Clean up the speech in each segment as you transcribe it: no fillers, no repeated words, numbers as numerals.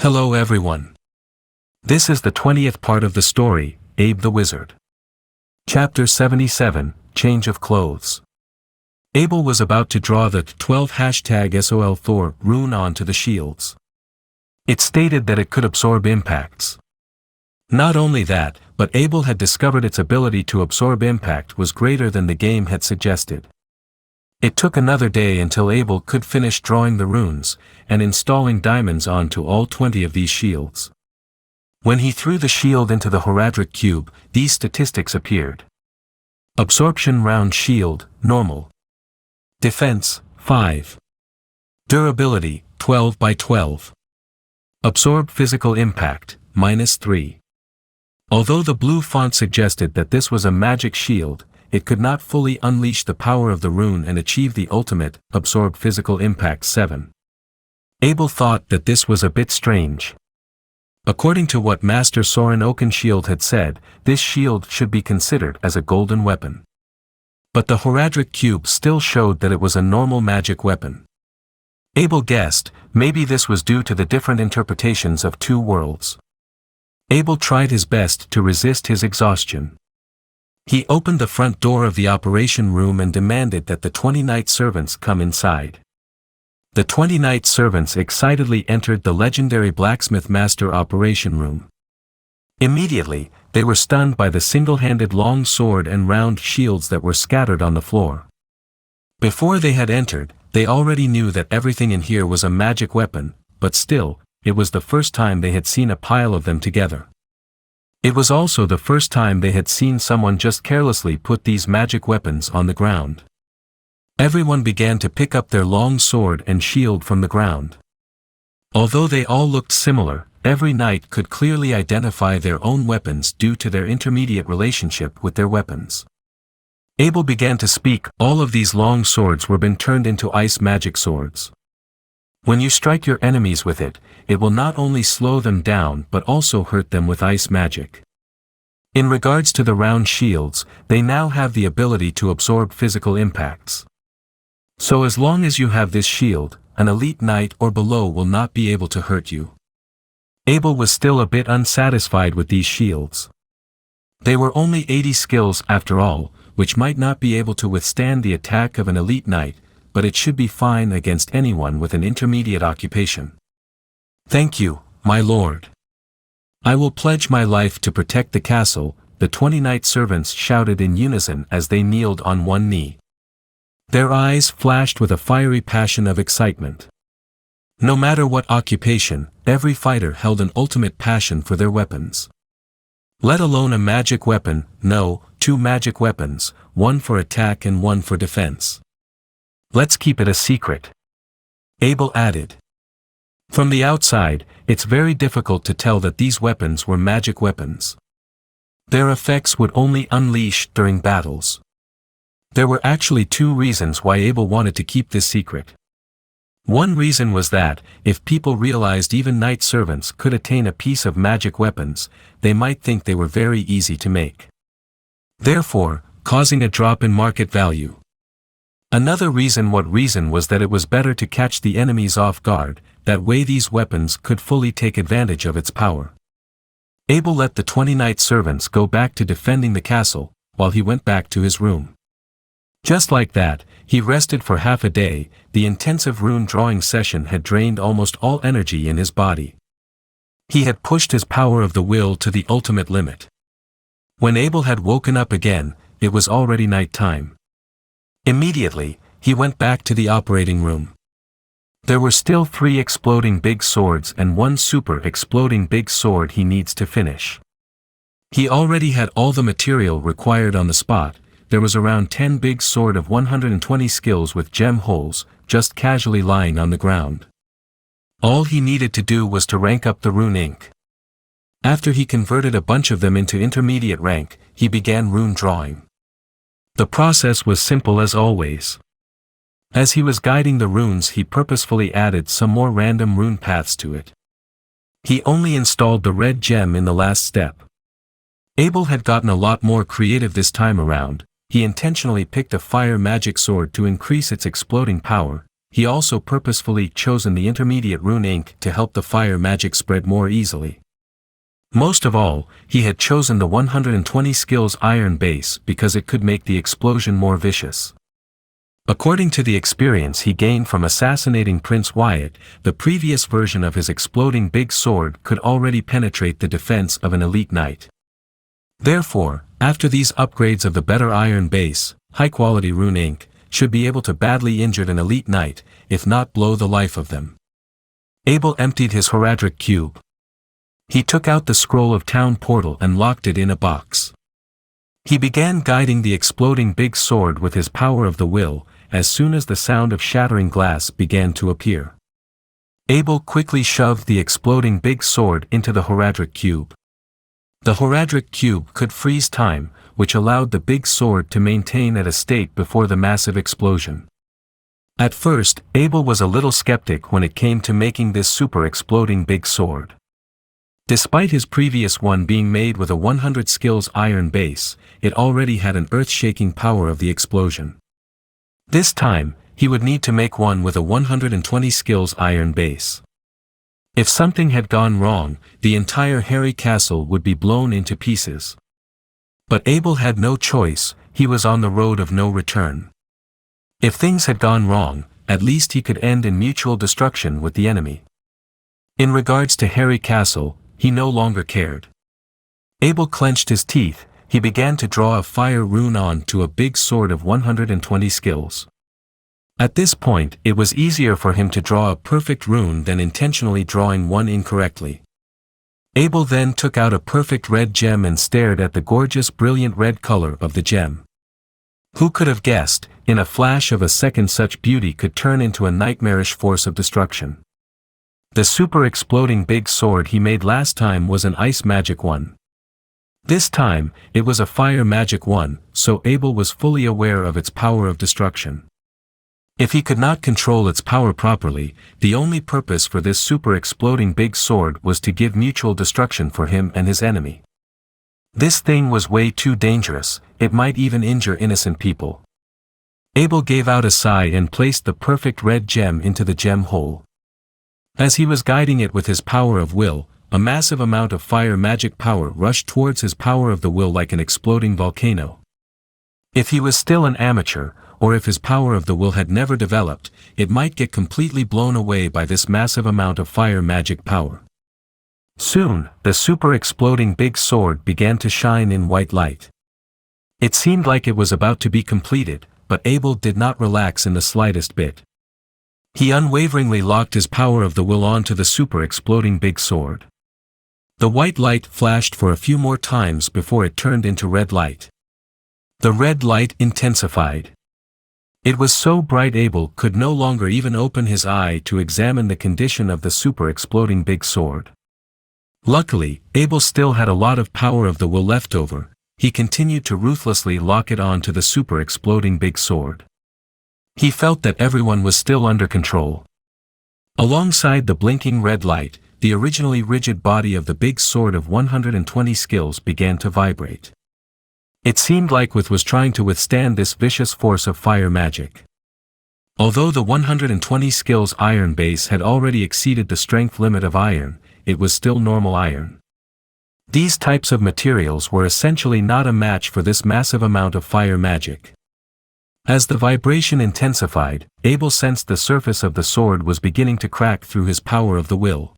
Hello everyone. This is the 20th part of the story, Abe the Wizard. Chapter 77, Change of Clothes. Abel was about to draw the 12 #SOL Thor rune onto the shields. It stated that it could absorb impacts. Not only that, but Abel had discovered its ability to absorb impact was greater than the game had suggested. It took another day until Abel could finish drawing the runes, and installing diamonds onto all 20 of these shields. When he threw the shield into the Horadric Cube, these statistics appeared. Absorption round shield, normal. Defense, 5. Durability, 12 by 12. Absorb physical impact, -3. Although the blue font suggested that this was a magic shield, it could not fully unleash the power of the rune and achieve the ultimate, absorb physical impact 7. Abel thought that this was a bit strange. According to what Master Soren Oakenshield had said, this shield should be considered as a golden weapon. But the Horadric Cube still showed that it was a normal magic weapon. Abel guessed, maybe this was due to the different interpretations of two worlds. Abel tried his best to resist his exhaustion. He opened the front door of the operation room and demanded that the 20 knight servants come inside. The 20 knight servants excitedly entered the legendary blacksmith master operation room. Immediately, they were stunned by the single-handed long sword and round shields that were scattered on the floor. Before they had entered, they already knew that everything in here was a magic weapon, but still, it was the first time they had seen a pile of them together. It was also the first time they had seen someone just carelessly put these magic weapons on the ground. Everyone began to pick up their long sword and shield from the ground. Although they all looked similar, every knight could clearly identify their own weapons due to their intermediate relationship with their weapons. Abel began to speak. All of these long swords were been turned into ice magic swords. When you strike your enemies with it, it will not only slow them down but also hurt them with ice magic. In regards to the round shields, they now have the ability to absorb physical impacts. So as long as you have this shield, an elite knight or below will not be able to hurt you. Abel was still a bit unsatisfied with these shields. They were only 80 skills after all, which might not be able to withstand the attack of an elite knight, but it should be fine against anyone with an intermediate occupation. Thank you, my lord. I will pledge my life to protect the castle, the 20 knight servants shouted in unison as they kneeled on one knee. Their eyes flashed with a fiery passion of excitement. No matter what occupation, every fighter held an ultimate passion for their weapons. Let alone a magic weapon, no, 2 magic weapons, one for attack and one for defense. Let's keep it a secret. Abel added. From the outside, it's very difficult to tell that these weapons were magic weapons. Their effects would only unleash during battles. There were actually 2 reasons why Abel wanted to keep this secret. One reason was that, if people realized even knight servants could attain a piece of magic weapons, they might think they were very easy to make. Therefore, causing a drop in market value. Another reason was that it was better to catch the enemies off guard, that way these weapons could fully take advantage of its power. Abel let the 20 knight servants go back to defending the castle, while he went back to his room. Just like that, he rested for half a day. The intensive rune drawing session had drained almost all energy in his body. He had pushed his power of the will to the ultimate limit. When Abel had woken up again, it was already night time. Immediately, he went back to the operating room. There were still 3 exploding big swords and 1 super exploding big sword he needs to finish. He already had all the material required on the spot. There was around 10 big sword of 120 skills with gem holes, just casually lying on the ground. All he needed to do was to rank up the rune ink. After he converted a bunch of them into intermediate rank, he began rune drawing. The process was simple as always. As he was guiding the runes, he purposefully added some more random rune paths to it. He only installed the red gem in the last step. Abel had gotten a lot more creative this time around. He intentionally picked a fire magic sword to increase its exploding power. he also purposefully chosen the intermediate rune ink to help the fire magic spread more easily. Most of all, he had chosen the 120 skills iron base because it could make the explosion more vicious. According to the experience he gained from assassinating Prince Wyatt, the previous version of his exploding big sword could already penetrate the defense of an elite knight. Therefore, after these upgrades of the better iron base, high-quality rune ink should be able to badly injure an elite knight, if not blow the life of them. Abel emptied his Horadric Cube. He took out the scroll of town portal and locked it in a box. He began guiding the exploding big sword with his power of the will, as soon as the sound of shattering glass began to appear. Abel quickly shoved the exploding big sword into the Horadric Cube. The Horadric Cube could freeze time, which allowed the big sword to maintain at a state before the massive explosion. At first, Abel was a little skeptic when it came to making this super exploding big sword. Despite his previous one being made with a 100 skills iron base, it already had an earth-shaking power of the explosion. This time, he would need to make one with a 120 skills iron base. If something had gone wrong, the entire hairy castle would be blown into pieces. But Abel had no choice, he was on the road of no return. If things had gone wrong, at least he could end in mutual destruction with the enemy. In regards to hairy castle, he no longer cared. Abel clenched his teeth, he began to draw a fire rune onto a big sword of 120 skills. At this point, it was easier for him to draw a perfect rune than intentionally drawing one incorrectly. Abel then took out a perfect red gem and stared at the gorgeous brilliant red color of the gem. Who could have guessed, in a flash of a second such beauty could turn into a nightmarish force of destruction. The super exploding big sword he made last time was an ice magic one. This time, it was a fire magic one, so Abel was fully aware of its power of destruction. If he could not control its power properly, the only purpose for this super exploding big sword was to give mutual destruction for him and his enemy. This thing was way too dangerous, it might even injure innocent people. Abel gave out a sigh and placed the perfect red gem into the gem hole. As he was guiding it with his power of will, a massive amount of fire magic power rushed towards his power of the will like an exploding volcano. If he was still an amateur, or if his power of the will had never developed, it might get completely blown away by this massive amount of fire magic power. Soon, the super exploding big sword began to shine in white light. It seemed like it was about to be completed, but Abel did not relax in the slightest bit. He unwaveringly locked his power of the will onto the super exploding big sword. The white light flashed for a few more times before it turned into red light. The red light intensified. It was so bright Abel could no longer even open his eye to examine the condition of the super exploding big sword. Luckily, Abel still had a lot of power of the will left over. He continued to ruthlessly lock it onto the super exploding big sword. He felt that everyone was still under control. Alongside the blinking red light, the originally rigid body of the big sword of 120 skills began to vibrate. It seemed like it was trying to withstand this vicious force of fire magic. Although the 120 skills iron base had already exceeded the strength limit of iron, it was still normal iron. These types of materials were essentially not a match for this massive amount of fire magic. As the vibration intensified, Abel sensed the surface of the sword was beginning to crack through his power of the will.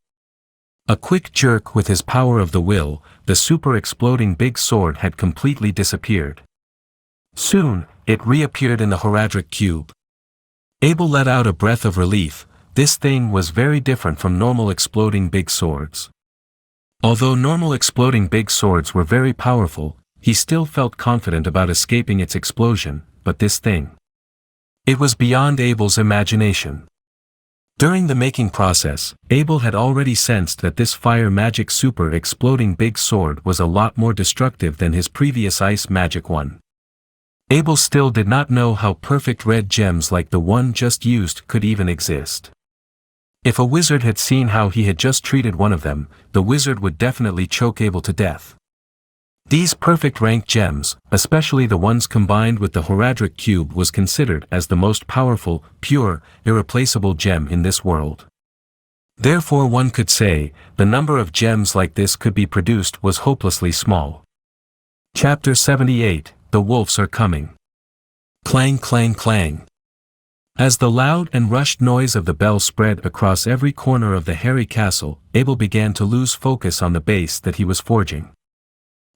A quick jerk with his power of the will, the super exploding big sword had completely disappeared. Soon, it reappeared in the Horadric Cube. Abel let out a breath of relief. This thing was very different from normal exploding big swords. Although normal exploding big swords were very powerful, he still felt confident about escaping its explosion, but this thing. It was beyond Abel's imagination. During the making process, Abel had already sensed that this fire magic super exploding big sword was a lot more destructive than his previous ice magic one. Abel still did not know how perfect red gems like the one just used could even exist. If a wizard had seen how he had just treated one of them, the wizard would definitely choke Abel to death. These perfect rank gems, especially the ones combined with the Horadric Cube, was considered as the most powerful, pure, irreplaceable gem in this world. Therefore one could say, the number of gems like this could be produced was hopelessly small. Chapter 78, The Wolves Are Coming. Clang clang clang. As the loud and rushed noise of the bell spread across every corner of the hairy castle, Abel began to lose focus on the base that he was forging.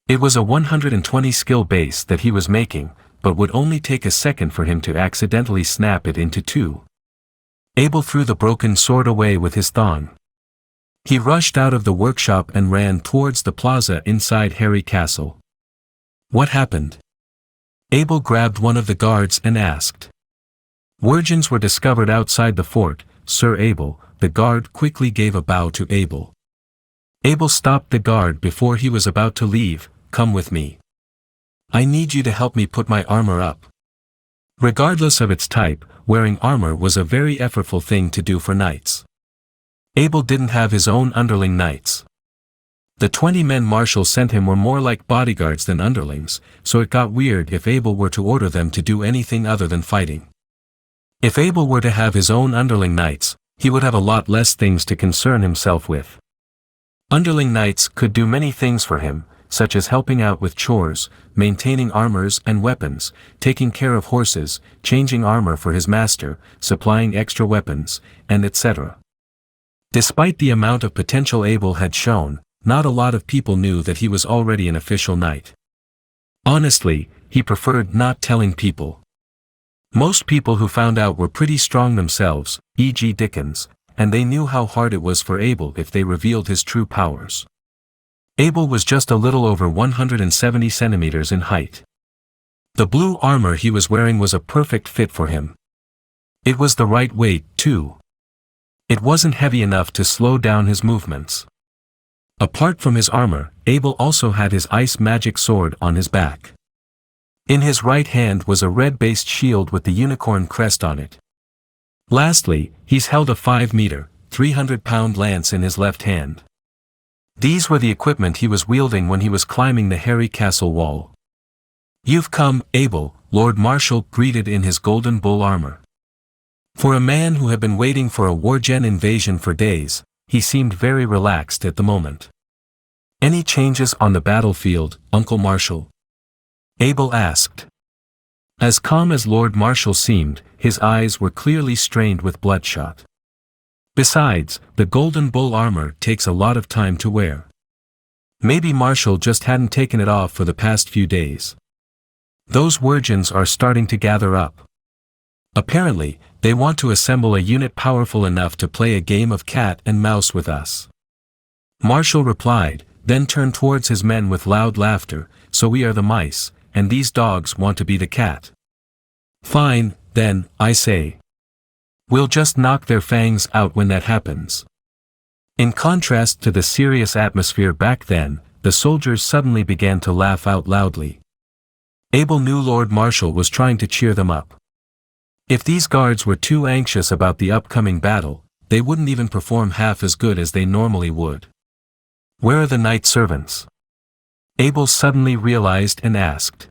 It was a 120 skill base that he was making, but would only take a second for him to accidentally snap it into two. Abel threw the broken sword away with his thong. He rushed out of the workshop and ran towards the plaza inside Hairy Castle. What happened? Abel grabbed one of the guards and asked. Worgens were discovered outside the fort, Sir Abel. The guard quickly gave a bow to Abel. Abel stopped the guard before he was about to leave. Come with me. I need you to help me put my armor up. Regardless of its type, wearing armor was a very effortful thing to do for knights. Abel didn't have his own underling knights. The 20 men Marshall sent him were more like bodyguards than underlings, so it got weird if Abel were to order them to do anything other than fighting. If Abel were to have his own underling knights, he would have a lot less things to concern himself with. Underling knights could do many things for him, such as helping out with chores, maintaining armors and weapons, taking care of horses, changing armor for his master, supplying extra weapons, and etc. Despite the amount of potential Abel had shown, not a lot of people knew that he was already an official knight. Honestly, he preferred not telling people. Most people who found out were pretty strong themselves, e.g. Dickens, and they knew how hard it was for Abel if they revealed his true powers. Abel was just a little over 170 centimeters in height. The blue armor he was wearing was a perfect fit for him. It was the right weight, too. It wasn't heavy enough to slow down his movements. Apart from his armor, Abel also had his ice magic sword on his back. In his right hand was a red-based shield with the unicorn crest on it. Lastly, he's held a 5-meter, 300-pound lance in his left hand. These were the equipment he was wielding when he was climbing the hairy castle wall. You've come, Abel, Lord Marshal greeted in his golden bull armor. For a man who had been waiting for a Worgen invasion for days, he seemed very relaxed at the moment. Any changes on the battlefield, Uncle Marshal? Abel asked. As calm as Lord Marshal seemed, his eyes were clearly strained with bloodshot. Besides, the golden bull armor takes a lot of time to wear. Maybe Marshall just hadn't taken it off for the past few days. Those Worgens are starting to gather up. Apparently, they want to assemble a unit powerful enough to play a game of cat and mouse with us. Marshall replied, then turned towards his men with loud laughter, so we are the mice, and these dogs want to be the cat. Fine, then, I say. We'll just knock their fangs out when that happens. In contrast to the serious atmosphere back then, the soldiers suddenly began to laugh out loudly. Abel knew Lord Marshal was trying to cheer them up. If these guards were too anxious about the upcoming battle, they wouldn't even perform half as good as they normally would. Where are the knight servants? Abel suddenly realized and asked.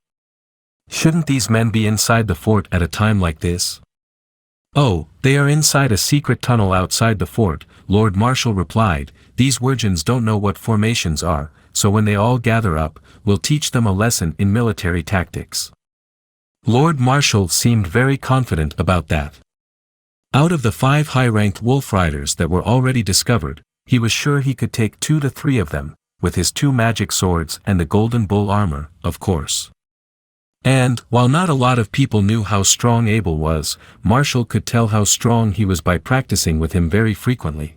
Shouldn't these men be inside the fort at a time like this? Oh, they are inside a secret tunnel outside the fort, Lord Marshal replied. These Worgens don't know what formations are, so when they all gather up, we'll teach them a lesson in military tactics. Lord Marshal seemed very confident about that. Out of the 5 high-ranked wolf riders that were already discovered, he was sure he could take 2 to 3 of them, with his 2 magic swords and the golden bull armor, of course. And, while not a lot of people knew how strong Abel was, Marshall could tell how strong he was by practicing with him very frequently.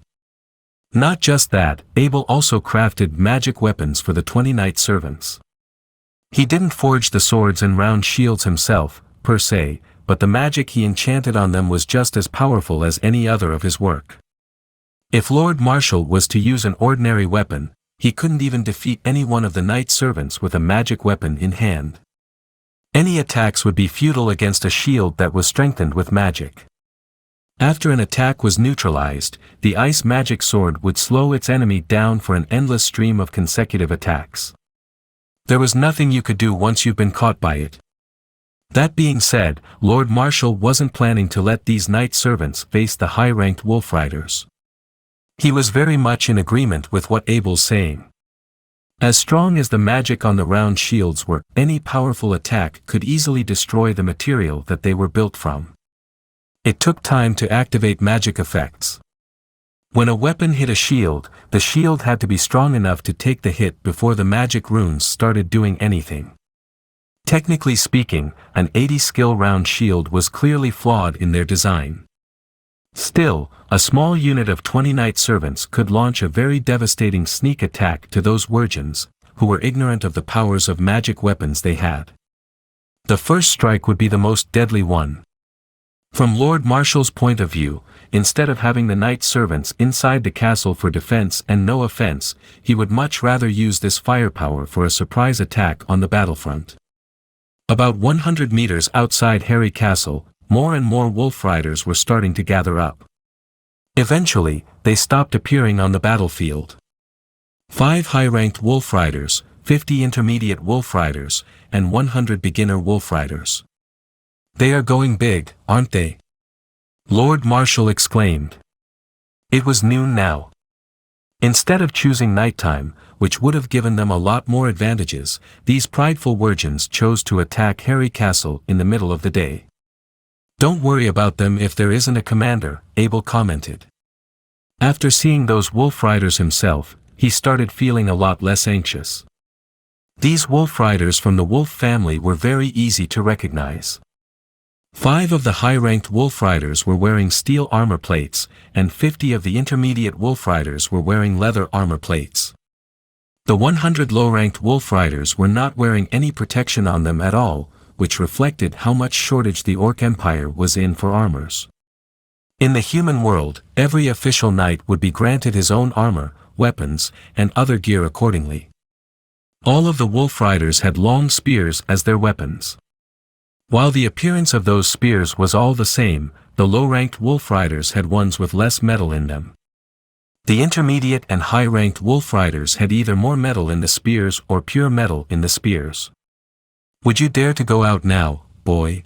Not just that, Abel also crafted magic weapons for the 20 knight servants. He didn't forge the swords and round shields himself, per se, but the magic he enchanted on them was just as powerful as any other of his work. If Lord Marshal was to use an ordinary weapon, he couldn't even defeat any one of the knight servants with a magic weapon in hand. Any attacks would be futile against a shield that was strengthened with magic. After an attack was neutralized, the ice magic sword would slow its enemy down for an endless stream of consecutive attacks. There was nothing you could do once you've been caught by it. That being said, Lord Marshall wasn't planning to let these knight servants face the high-ranked wolf riders. He was very much in agreement with what Abel's saying. As strong as the magic on the round shields were, any powerful attack could easily destroy the material that they were built from. It took time to activate magic effects. When a weapon hit a shield, the shield had to be strong enough to take the hit before the magic runes started doing anything. Technically speaking, an 80-skill round shield was clearly flawed in their design. Still, a small unit of 20 knight servants could launch a very devastating sneak attack to those virgins, who were ignorant of the powers of magic weapons they had. The first strike would be the most deadly one. From Lord Marshall's point of view, instead of having the knight servants inside the castle for defense and no offense, he would much rather use this firepower for a surprise attack on the battlefront. About 100 meters outside Harry Castle, more and more wolf riders were starting to gather up. Eventually, they stopped appearing on the battlefield. 5 high-ranked wolf riders, 50 intermediate wolf riders, and 100 beginner wolf riders. They are going big, aren't they? Lord Marshall exclaimed. It was noon now. Instead of choosing nighttime, which would have given them a lot more advantages, these prideful virgins chose to attack Harry Castle in the middle of the day. Don't worry about them if there isn't a commander, Abel commented. After seeing those wolf riders himself, he started feeling a lot less anxious. These wolf riders from the wolf family were very easy to recognize. 5 of the high-ranked wolf riders were wearing steel armor plates, and 50 of the intermediate wolf riders were wearing leather armor plates. The 100 low-ranked wolf riders were not wearing any protection on them at all, which reflected how much shortage the Orc Empire was in for armors. In the human world, every official knight would be granted his own armor, weapons, and other gear accordingly. All of the wolf riders had long spears as their weapons. While the appearance of those spears was all the same, the low-ranked wolf riders had ones with less metal in them. The intermediate and high-ranked wolf riders had either more metal in the spears or pure metal in the spears. Would you dare to go out now, boy?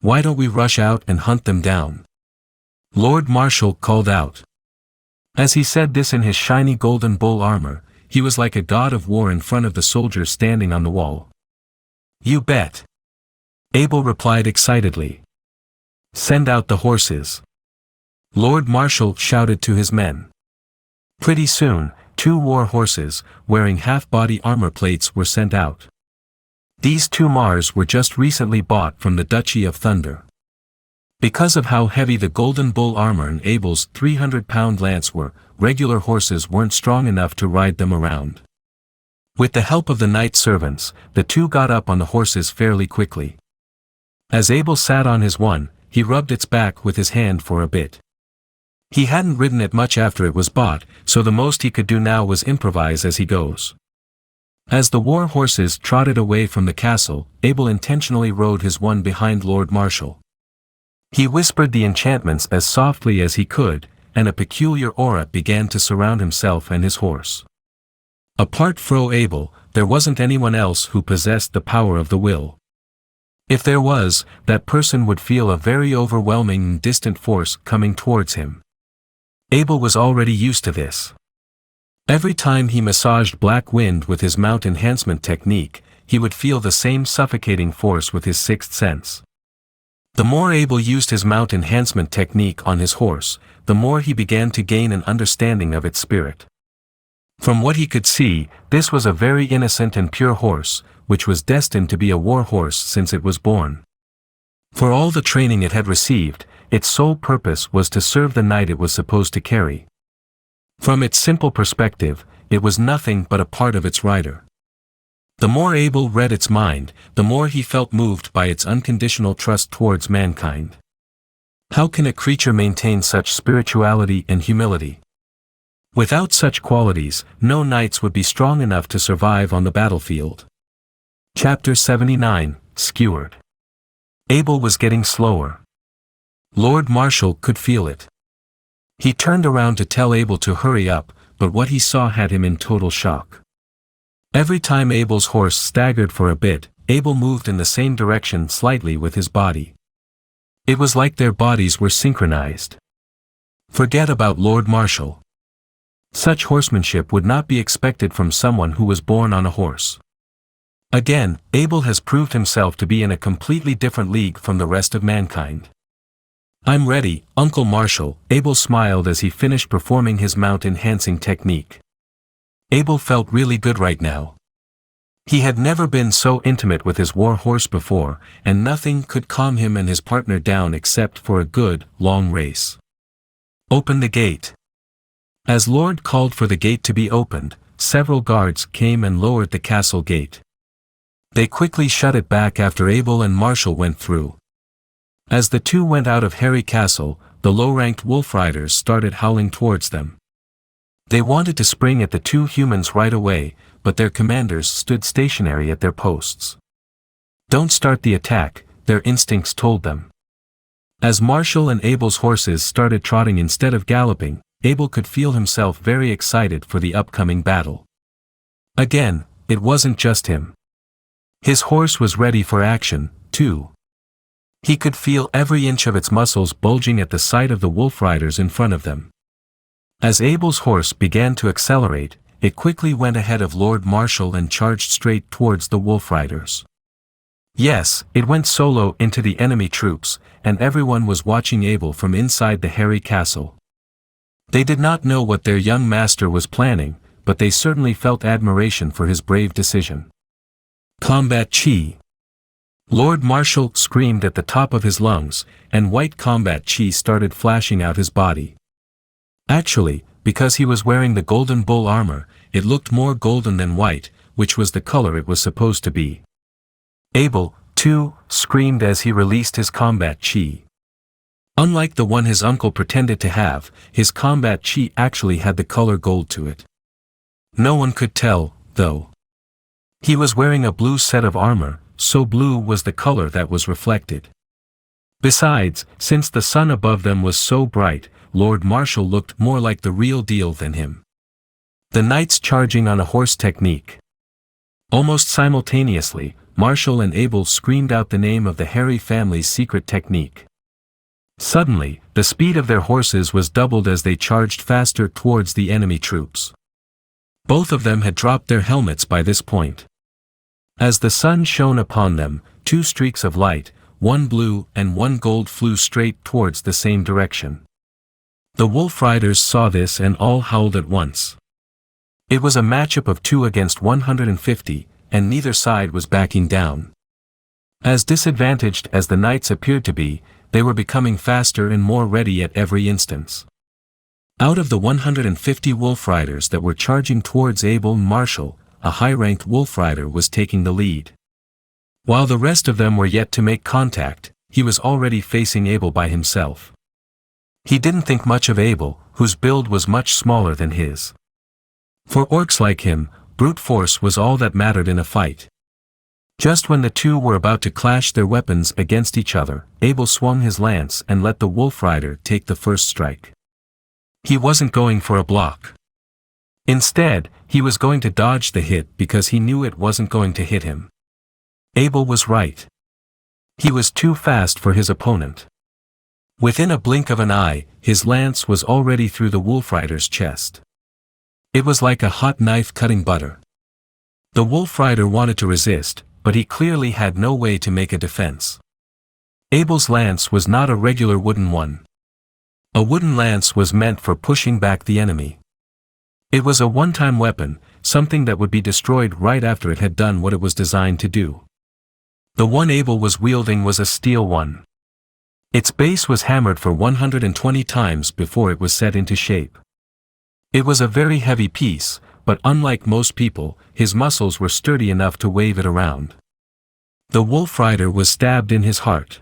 Why don't we rush out and hunt them down? Lord Marshall called out. As he said this in his shiny golden bull armor, he was like a god of war in front of the soldiers standing on the wall. You bet. Abel replied excitedly. Send out the horses. Lord Marshall shouted to his men. Pretty soon, 2 war horses, wearing half-body armor plates were sent out. These 2 Mars were just recently bought from the Duchy of Thunder. Because of how heavy the golden bull armor and Abel's 300-pound lance were, regular horses weren't strong enough to ride them around. With the help of the knight servants, the 2 got up on the horses fairly quickly. As Abel sat on his one, he rubbed its back with his hand for a bit. He hadn't ridden it much after it was bought, so the most he could do now was improvise as he goes. As the war horses trotted away from the castle, Abel intentionally rode his one behind Lord Marshall. He whispered the enchantments as softly as he could, and a peculiar aura began to surround himself and his horse. Apart from Abel, there wasn't anyone else who possessed the power of the will. If there was, that person would feel a very overwhelming and distant force coming towards him. Abel was already used to this. Every time he massaged Black Wind with his mount enhancement technique, he would feel the same suffocating force with his sixth sense. The more Abel used his mount enhancement technique on his horse, the more he began to gain an understanding of its spirit. From what he could see, this was a very innocent and pure horse, which was destined to be a war horse since it was born. For all the training it had received, its sole purpose was to serve the knight it was supposed to carry. From its simple perspective, it was nothing but a part of its rider. The more Abel read its mind, the more he felt moved by its unconditional trust towards mankind. How can a creature maintain such spirituality and humility? Without such qualities, no knights would be strong enough to survive on the battlefield. Chapter 79, Skewered. Abel was getting slower. Lord Marshall could feel it. He turned around to tell Abel to hurry up, but what he saw had him in total shock. Every time Abel's horse staggered for a bit, Abel moved in the same direction slightly with his body. It was like their bodies were synchronized. Forget about Lord Marshall. Such horsemanship would not be expected from someone who was born on a horse. Again, Abel has proved himself to be in a completely different league from the rest of mankind. I'm ready, Uncle Marshall, Abel smiled as he finished performing his mount-enhancing technique. Abel felt really good right now. He had never been so intimate with his war horse before, and nothing could calm him and his partner down except for a good, long race. Open the gate. As Lord called for the gate to be opened, several guards came and lowered the castle gate. They quickly shut it back after Abel and Marshall went through. As the two went out of Harry Castle, the low-ranked wolf riders started howling towards them. They wanted to spring at the two humans right away, but their commanders stood stationary at their posts. Don't start the attack, their instincts told them. As Marshall and Abel's horses started trotting instead of galloping, Abel could feel himself very excited for the upcoming battle. Again, it wasn't just him. His horse was ready for action, too. He could feel every inch of its muscles bulging at the sight of the wolf riders in front of them. As Abel's horse began to accelerate, it quickly went ahead of Lord Marshall and charged straight towards the wolf riders. Yes, it went solo into the enemy troops, and everyone was watching Abel from inside the Harry Castle. They did not know what their young master was planning, but they certainly felt admiration for his brave decision. Combat Chi! Lord Marshall screamed at the top of his lungs, and white combat chi started flashing out his body. Actually, because he was wearing the golden bull armor, it looked more golden than white, which was the color it was supposed to be. Abel, too, screamed as he released his combat chi. Unlike the one his uncle pretended to have, his combat chi actually had the color gold to it. No one could tell, though. He was wearing a blue set of armor, so blue was the color that was reflected. Besides, since the sun above them was so bright, Lord Marshall looked more like the real deal than him. The knights charging on a horse technique. Almost simultaneously, Marshall and Abel screamed out the name of the Harry family's secret technique. Suddenly, the speed of their horses was doubled as they charged faster towards the enemy troops. Both of them had dropped their helmets by this point. As the sun shone upon them, two streaks of light, one blue and one gold, flew straight towards the same direction. The wolf riders saw this and all howled at once. It was a matchup of 2 against 150, and neither side was backing down. As disadvantaged as the knights appeared to be, they were becoming faster and more ready at every instance. Out of the 150 wolf riders that were charging towards Abel and Marshall, a high-ranked wolf rider was taking the lead. While the rest of them were yet to make contact, he was already facing Abel by himself. He didn't think much of Abel, whose build was much smaller than his. For orcs like him, brute force was all that mattered in a fight. Just when the two were about to clash their weapons against each other, Abel swung his lance and let the wolf rider take the first strike. He wasn't going for a block. Instead, he was going to dodge the hit because he knew it wasn't going to hit him. Abel was right. He was too fast for his opponent. Within a blink of an eye, his lance was already through the wolf rider's chest. It was like a hot knife cutting butter. The wolf rider wanted to resist, but he clearly had no way to make a defense. Abel's lance was not a regular wooden one. A wooden lance was meant for pushing back the enemy. It was a one-time weapon, something that would be destroyed right after it had done what it was designed to do. The one Abel was wielding was a steel one. Its base was hammered for 120 times before it was set into shape. It was a very heavy piece, but unlike most people, his muscles were sturdy enough to wave it around. The wolf rider was stabbed in his heart.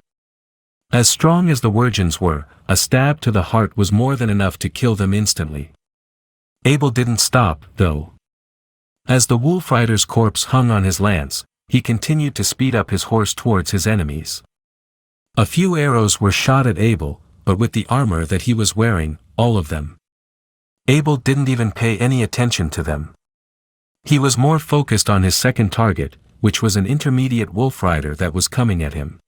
As strong as the Wurgens were, a stab to the heart was more than enough to kill them instantly. Abel didn't stop, though. As the wolf rider's corpse hung on his lance, he continued to speed up his horse towards his enemies. A few arrows were shot at Abel, but with the armor that he was wearing, all of them. Abel didn't even pay any attention to them. He was more focused on his second target, which was an intermediate wolf rider that was coming at him.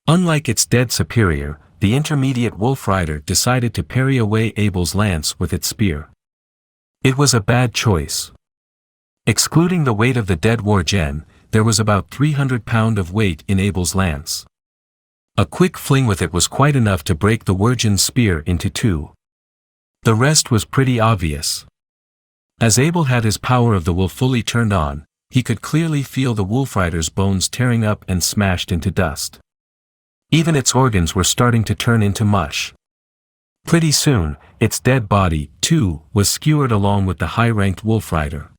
Unlike its dead superior, the intermediate wolf rider decided to parry away Abel's lance with its spear. It was a bad choice. Excluding the weight of the dead war gen, there was about 300 pounds of weight in Abel's lance. A quick fling with it was quite enough to break the Wargen's spear into two. The rest was pretty obvious. As Abel had his power of the will fully turned on, he could clearly feel the wolf rider's bones tearing up and smashed into dust. Even its organs were starting to turn into mush. Pretty soon, its dead body, too, was skewered along with the high-ranked wolf rider.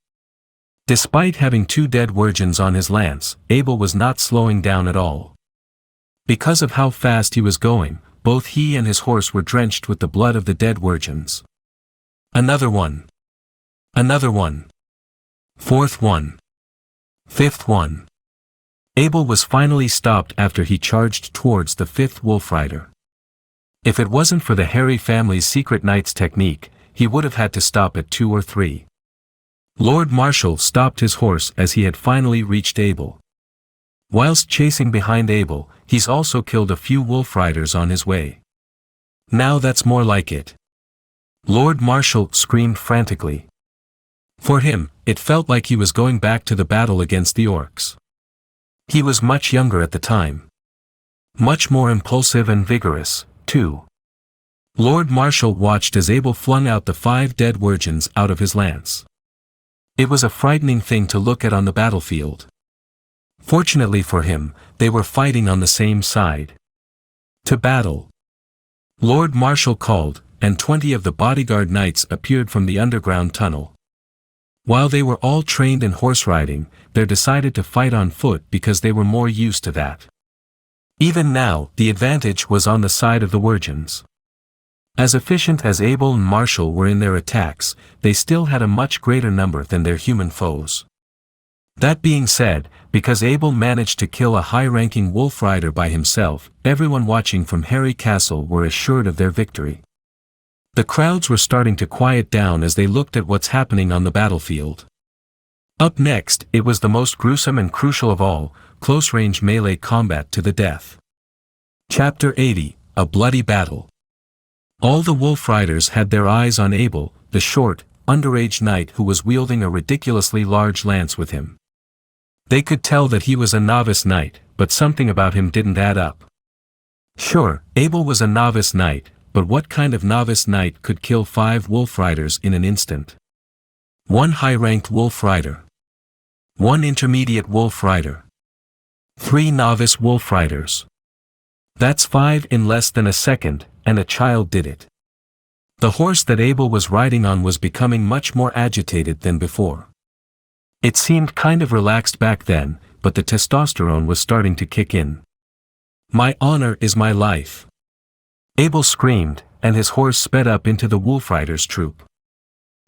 Despite having two dead Wargens on his lance, Abel was not slowing down at all. Because of how fast he was going, both he and his horse were drenched with the blood of the dead Wargens. Another one. Another one. Fourth one. Fifth one. Abel was finally stopped after he charged towards the fifth wolf rider. If it wasn't for the Harry family's secret knight's technique, he would have had to stop at 2 or 3. Lord Marshal stopped his horse as he had finally reached Abel. Whilst chasing behind Abel, he's also killed a few wolf riders on his way. Now that's more like it. Lord Marshal screamed frantically. For him, it felt like he was going back to the battle against the orcs. He was much younger at the time. Much more impulsive and vigorous, too. Lord Marshal watched as Abel flung out the 5 dead Wargens out of his lance. It was a frightening thing to look at on the battlefield. Fortunately for him, they were fighting on the same side. To battle. Lord Marshal called, and 20 of the bodyguard knights appeared from the underground tunnel. While they were all trained in horse riding, they decided to fight on foot because they were more used to that. Even now, the advantage was on the side of the Wargens. As efficient as Abel and Marshal were in their attacks, they still had a much greater number than their human foes. That being said, because Abel managed to kill a high-ranking wolf rider by himself, everyone watching from Harry Castle were assured of their victory. The crowds were starting to quiet down as they looked at what's happening on the battlefield. Up next, it was the most gruesome and crucial of all, close-range melee combat to the death. Chapter 80, A Bloody Battle. All the wolf riders had their eyes on Abel, the short, underage knight who was wielding a ridiculously large lance with him. They could tell that he was a novice knight, but something about him didn't add up. Sure, Abel was a novice knight, but what kind of novice knight could kill 5 wolf riders in an instant? 1 high-ranked wolf rider. 1 intermediate wolf rider. 3 novice wolf riders. That's 5 in less than a second, and a child did it. The horse that Abel was riding on was becoming much more agitated than before. It seemed kind of relaxed back then, but the testosterone was starting to kick in. My honor is my life. Abel screamed, and his horse sped up into the wolf rider's troop.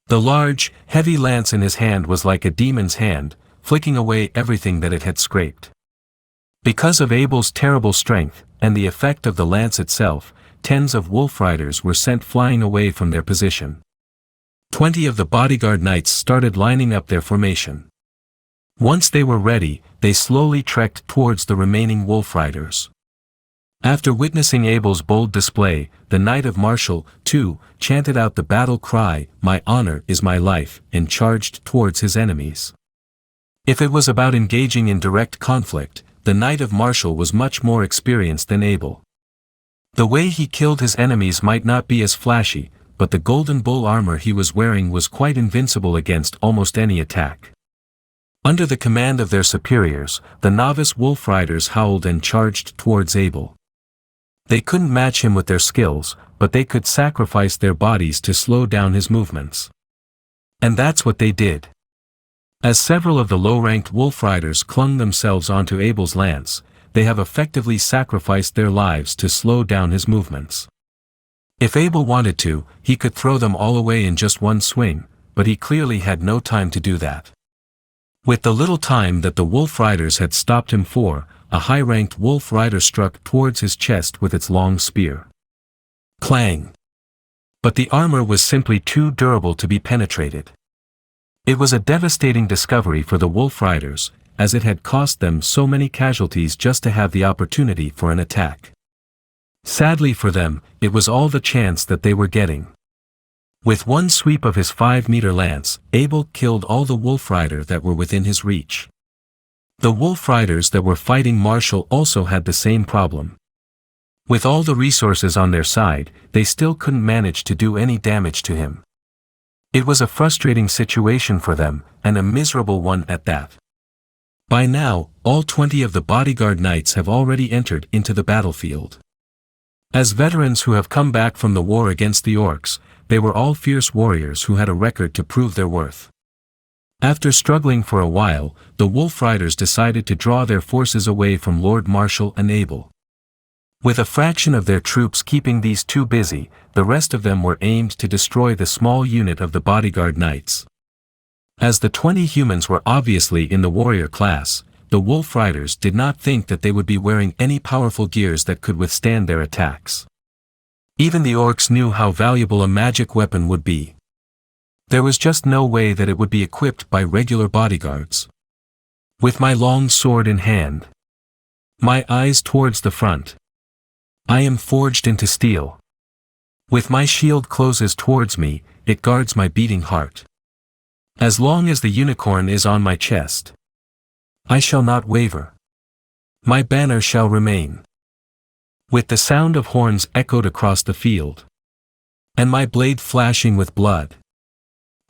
The large, heavy lance in his hand was like a demon's hand, flicking away everything that it had scraped. Because of Abel's terrible strength, and the effect of the lance itself, tens of wolf riders were sent flying away from their position. 20 of the bodyguard knights started lining up their formation. Once they were ready, they slowly trekked towards the remaining wolf riders. After witnessing Abel's bold display, the Knight of Marshal, too, chanted out the battle cry, "My honor is my life," and charged towards his enemies. If it was about engaging in direct conflict, the Knight of Marshal was much more experienced than Abel. The way he killed his enemies might not be as flashy, but the golden bull armor he was wearing was quite invincible against almost any attack. Under the command of their superiors, the novice wolf riders howled and charged towards Abel. They couldn't match him with their skills, but they could sacrifice their bodies to slow down his movements. And that's what they did. As several of the low-ranked wolf riders clung themselves onto Abel's lance, they have effectively sacrificed their lives to slow down his movements. If Abel wanted to, he could throw them all away in just one swing, but he clearly had no time to do that. With the little time that the wolf riders had stopped him for, a high-ranked wolf rider struck towards his chest with its long spear. Clang! But the armor was simply too durable to be penetrated. It was a devastating discovery for the Wolf Riders, as it had cost them so many casualties just to have the opportunity for an attack. Sadly for them, it was all the chance that they were getting. With one sweep of his 5-meter lance, Abel killed all the Wolf Rider that were within his reach. The Wolf Riders that were fighting Marshall also had the same problem. With all the resources on their side, they still couldn't manage to do any damage to him. It was a frustrating situation for them, and a miserable one at that. By now, all 20 of the bodyguard knights have already entered into the battlefield. As veterans who have come back from the war against the orcs, they were all fierce warriors who had a record to prove their worth. After struggling for a while, the Wolf Riders decided to draw their forces away from Lord Marshall and Abel. With a fraction of their troops keeping these two busy, the rest of them were aimed to destroy the small unit of the bodyguard knights. As the 20 humans were obviously in the warrior class, the Wolf Riders did not think that they would be wearing any powerful gears that could withstand their attacks. Even the orcs knew how valuable a magic weapon would be. There was just no way that it would be equipped by regular bodyguards. With my long sword in hand, my eyes towards the front, I am forged into steel. With my shield closes towards me, it guards my beating heart. As long as the unicorn is on my chest, I shall not waver. My banner shall remain. With the sound of horns echoed across the field, and my blade flashing with blood,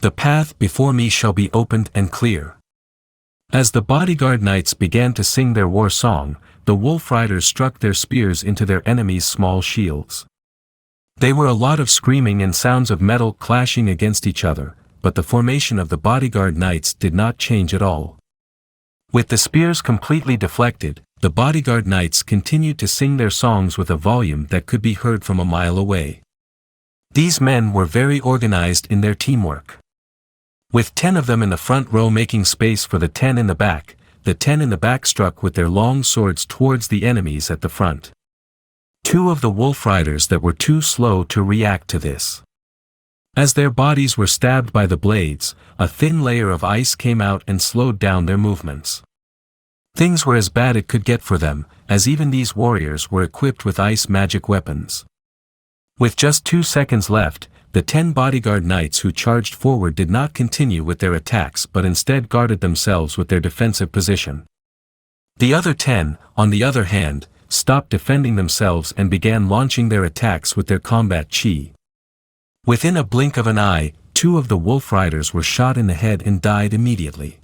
the path before me shall be opened and clear. As the bodyguard knights began to sing their war song, the Wolf Riders struck their spears into their enemies' small shields. They were a lot of screaming and sounds of metal clashing against each other, but the formation of the bodyguard knights did not change at all. With the spears completely deflected, the bodyguard knights continued to sing their songs with a volume that could be heard from a mile away. These men were very organized in their teamwork. With 10 of them in the front row making space for the 10 in the back, the 10 in the back struck with their long swords towards the enemies at the front. 2 of the Wolf Riders that were too slow to react to this. As their bodies were stabbed by the blades, a thin layer of ice came out and slowed down their movements. Things were as bad it could get for them, as even these warriors were equipped with ice magic weapons. With just 2 seconds left, the 10 bodyguard knights who charged forward did not continue with their attacks but instead guarded themselves with their defensive position. The other 10, on the other hand, stopped defending themselves and began launching their attacks with their combat chi. Within a blink of an eye, 2 of the Wolf Riders were shot in the head and died immediately.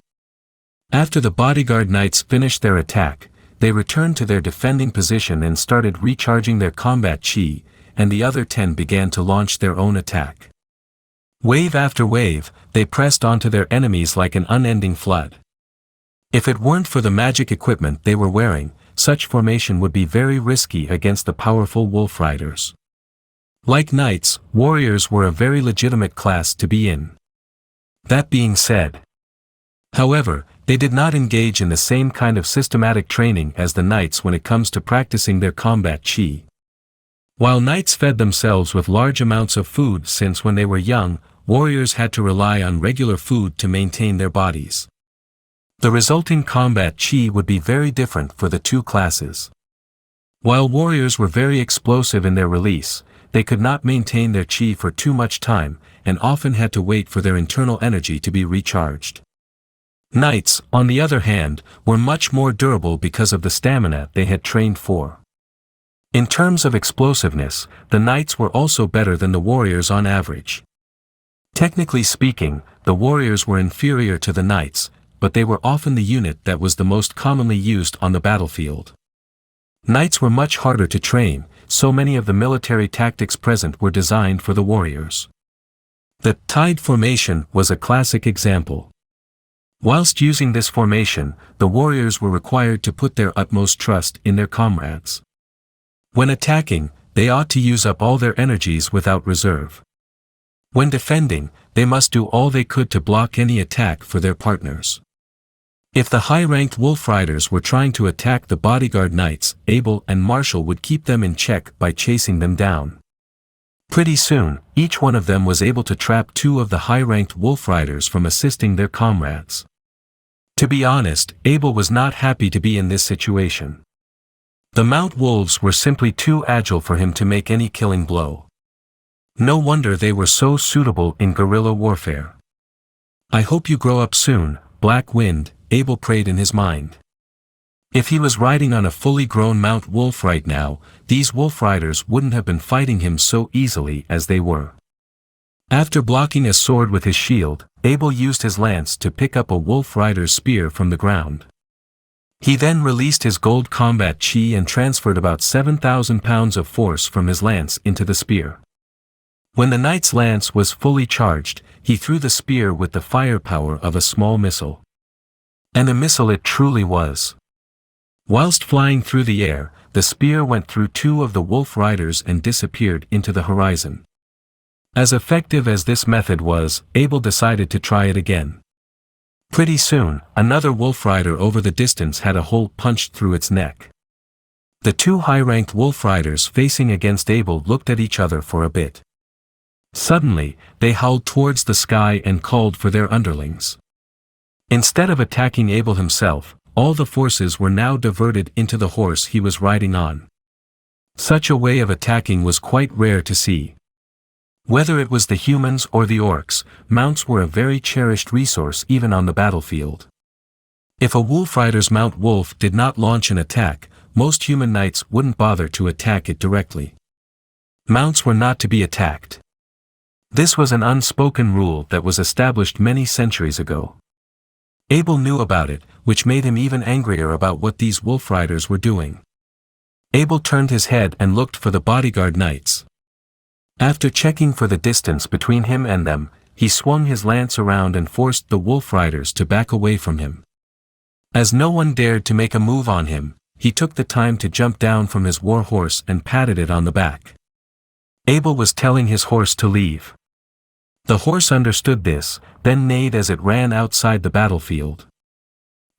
After the bodyguard knights finished their attack, they returned to their defending position and started recharging their combat chi, and the other 10 began to launch their own attack. Wave after wave, they pressed onto their enemies like an unending flood. If it weren't for the magic equipment they were wearing, such formation would be very risky against the powerful Wolf Riders. Like knights, warriors were a very legitimate class to be in. That being said, however, they did not engage in the same kind of systematic training as the knights when it comes to practicing their combat chi. While knights fed themselves with large amounts of food since when they were young, warriors had to rely on regular food to maintain their bodies. The resulting combat chi would be very different for the two classes. While warriors were very explosive in their release, they could not maintain their chi for too much time, and often had to wait for their internal energy to be recharged. Knights, on the other hand, were much more durable because of the stamina they had trained for. In terms of explosiveness, the knights were also better than the warriors on average. Technically speaking, the warriors were inferior to the knights, but they were often the unit that was the most commonly used on the battlefield. Knights were much harder to train, so many of the military tactics present were designed for the warriors. The tide formation was a classic example. Whilst using this formation, the warriors were required to put their utmost trust in their comrades. When attacking, they ought to use up all their energies without reserve. When defending, they must do all they could to block any attack for their partners. If the high-ranked Wolf Riders were trying to attack the bodyguard knights, Abel and Marshall would keep them in check by chasing them down. Pretty soon, each one of them was able to trap 2 of the high-ranked wolf riders from assisting their comrades. To be honest, Abel was not happy to be in this situation. The Mount Wolves were simply too agile for him to make any killing blow. No wonder they were so suitable in guerrilla warfare. I hope you grow up soon, Black Wind, Abel prayed in his mind. If he was riding on a fully grown Mount Wolf right now, these wolf riders wouldn't have been fighting him so easily as they were. After blocking a sword with his shield, Abel used his lance to pick up a wolf rider's spear from the ground. He then released his gold combat chi and transferred about 7,000 pounds of force from his lance into the spear. When the knight's lance was fully charged, he threw the spear with the firepower of a small missile. And a missile it truly was. Whilst flying through the air, the spear went through 2 of the wolf riders and disappeared into the horizon. As effective as this method was, Abel decided to try it again. Pretty soon, another wolf rider over the distance had a hole punched through its neck. The 2 high-ranked wolf riders facing against Abel looked at each other for a bit. Suddenly, they howled towards the sky and called for their underlings. Instead of attacking Abel himself, all the forces were now diverted into the horse he was riding on. Such a way of attacking was quite rare to see. Whether it was the humans or the orcs, mounts were a very cherished resource even on the battlefield. If a wolf rider's Mount Wolf did not launch an attack, most human knights wouldn't bother to attack it directly. Mounts were not to be attacked. This was an unspoken rule that was established many centuries ago. Abel knew about it, which made him even angrier about what these wolf riders were doing. Abel turned his head and looked for the bodyguard knights. After checking for the distance between him and them, he swung his lance around and forced the wolf riders to back away from him. As no one dared to make a move on him, he took the time to jump down from his war horse and patted it on the back. Abel was telling his horse to leave. The horse understood this, then neighed as it ran outside the battlefield.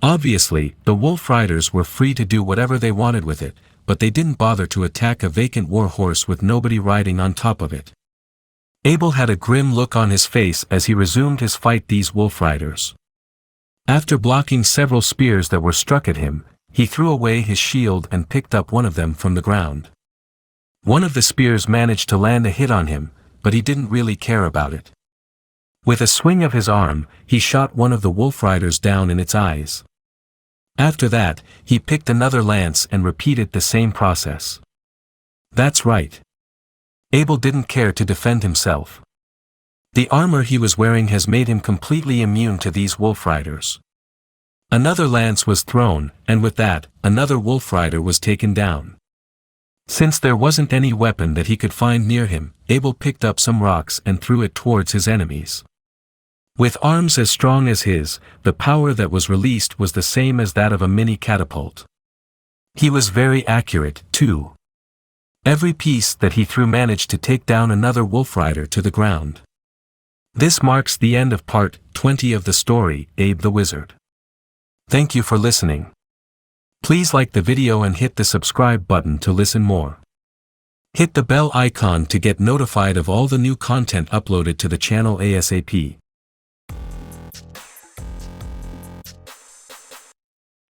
Obviously, the wolf riders were free to do whatever they wanted with it, but they didn't bother to attack a vacant war horse with nobody riding on top of it. Abel had a grim look on his face as he resumed his fight these wolf riders. After blocking several spears that were struck at him, he threw away his shield and picked up one of them from the ground. One of the spears managed to land a hit on him, but he didn't really care about it. With a swing of his arm, he shot one of the wolf riders down in its eyes. After that, he picked another lance and repeated the same process. That's right. Abel didn't care to defend himself. The armor he was wearing has made him completely immune to these wolf riders. Another lance was thrown, and with that, another wolf rider was taken down. Since there wasn't any weapon that he could find near him, Abel picked up some rocks and threw it towards his enemies. With arms as strong as his, the power that was released was the same as that of a mini catapult. He was very accurate, too. Every piece that he threw managed to take down another wolf rider to the ground. This marks the end of part 20 of the story, Abe the Wizard. Thank you for listening. Please like the video and hit the subscribe button to listen more. Hit the bell icon to get notified of all the new content uploaded to the channel ASAP.